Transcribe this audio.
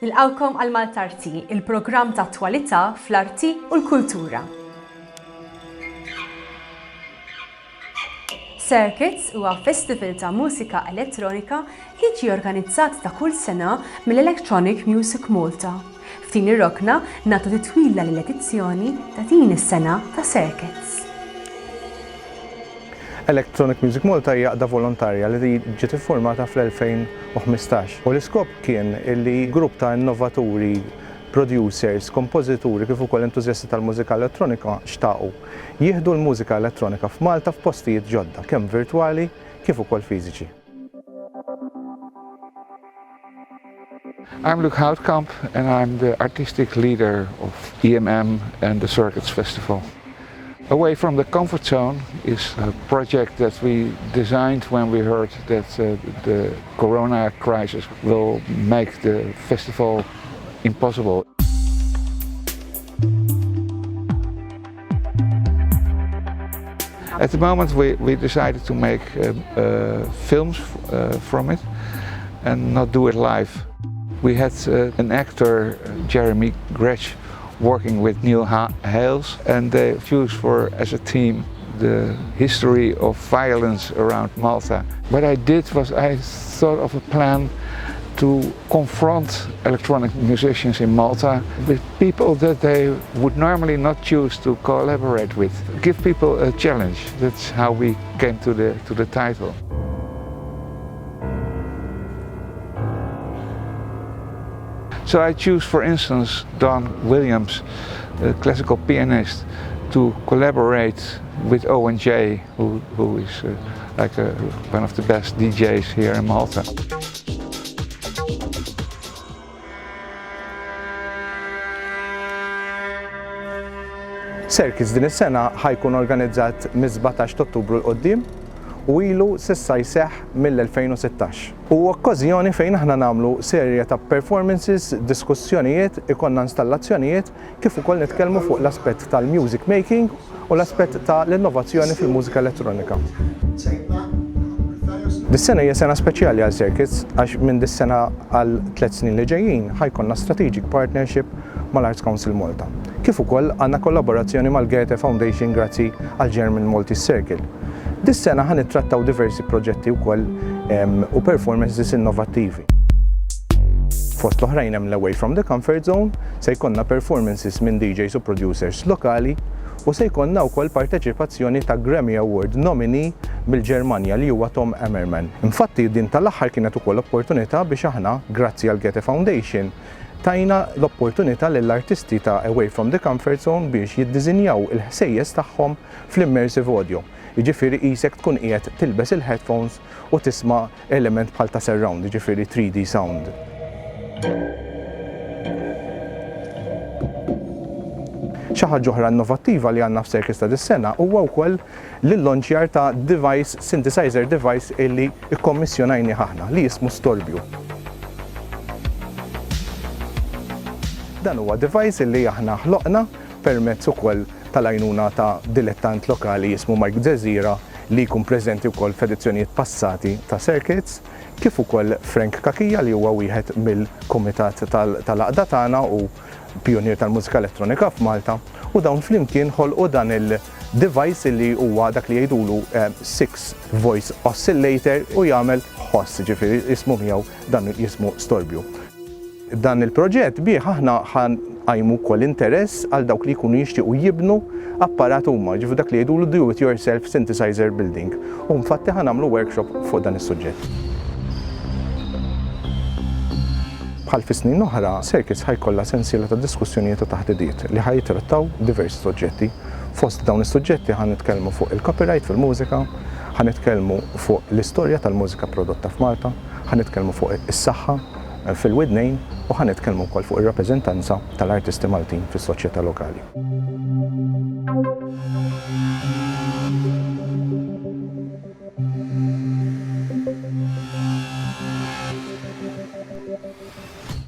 Nilqawkom għal Maltarti, il-programm ta' attwalità fl-arti u l-kultura. Circuits huwa festival ta' mużika elettronika li jiġi organizzat ta' kull sena mill-Electronic Music Malta. F'din ir-rokna nagħtu titwila lill-edizzjoni ta' din is-sena ta' Circuits. Electronic Music Malta hija għaqda volontarja li ġiet iffurmata fl-2015 u l-iskop kien li grupp ta' innovaturi, producers, kompożituri kif ukoll entużjasti tal-mużika elettronika xtaqu jieħdu l-mużika elettronika f'Malta f'postijiet ġodda kemm virtwali kif ukoll fiżiċi. I'm Luc Houtkamp and I'm the artistic leader of EMM and the Circuits Festival. Away from the comfort zone is a project that we designed when we heard that the corona crisis will make the festival impossible. At the moment we decided to make films from it and not do it live. We had an actor, Jeremy Gretsch, working with Neil Hales, and they fused as a team the history of violence around Malta. What I did was I thought of a plan to confront electronic musicians in Malta with people that they would normally not choose to collaborate with. Give people a challenge. That's how we came to the title. So I choose, for instance, Don Williams, a classical pianist, to collaborate with O&J, who is one of the best DJs here in Malta. Circuits din is-sena ħajkun organizzat mis-17 Ottubru l-qoddim u ilu s'issa jseħħ mill-2016. U okkażjoni fejn aħna nagħmlu serje ta' performances, diskussjonijiet, ikonna installazzjonijiet kif ukoll nitkellmu fuq l-aspett tal-music making u l-aspett tal-innovazzjoni fil-mużika elettronika. Dis-sena hija sena speċjali għal Circuits għax minn dis-sena għal 3 snin li ġejjin ħajkonna strategic partnership mal-Arts Council Malta. Kif ukoll għandna kollaborazzjoni mal-Goethe Foundation grazzi għal German Maltese Circle. Dis-sena ħan nittrattaw diversi proġetti wkoll u performances innovattivi. Fost l-oħrajn hemm l-Away from the Comfort Zone se jkollna performances minn DJs u producers lokali u se jkollna wkoll parteċipazzjoni ta' Grammy Award nominee mill-Ġermanja li huwa Tom Emmerman. Infatti din tal-aħħar kienet ukoll opportunità biex aħna, grazzi għal Goethe Foundation, tajna l-opportunità lill-artisti ta' Away from the Comfort Zone biex jiddiżinjaw il-ħsejjes tagħhom fl-immersive audio. Jiġifieri qisek tkun qiegħed tilbes il-headphones u tisma' element bħal ta' surround, jiġifieri 3D sound. Xi ħaġa oħra innovattiva li għandna f'Circuits ta' dis-sena huwa wkoll l-launchjar ta' device, synthesizer device illi ikkommissjonajni aħna li jismu Storbju. Dan huwa device illi aħna ħloqna permezz ukoll tal-għajnuna ta' dilettant lokali jismu Mike Zezira li jkun preżenti wkoll f'edizzjonijiet passati ta' Circuits, kif ukoll Frank Kakija li huwa wieħed mill-kumitat tal-għaqda tagħna u pionier tal-mużika elettronika f'Malta u dawn flimkien ħolqu dan il-device li huwa dak li jgħidulu 6 voice oscillator u jagħmel ħoss, ġifieri jismu miegħu dan jismu Storbju. Dan il-proġett bih aħna ħanqajmu wkoll interess għal dawk li jkunu jixtiequ jibnu apparat huma, ġifieri dak li jgħidulu do it yourself synthesizer building. U infatti ħanagħmlu workshop fuq dan is-suġġett. Bħal fi snin oħra, Circuits ħajkollha sensiela ta' diskussjonijiet u taħdidiet li ħajtrattaw diversi suġġetti. Fost dawn is-suġġetti ħanitkellmu fuq il-copyright fil-mużika, ħanitkellmu fuq l-istorja tal-mużika prodotta f'Malta, ħanitkellmu fuq is-saħħa fil-widnejn u ħanitkellmu wkoll fuq ir-rappreżentanza tal-artisti Maltin fis-soċjetà lokali.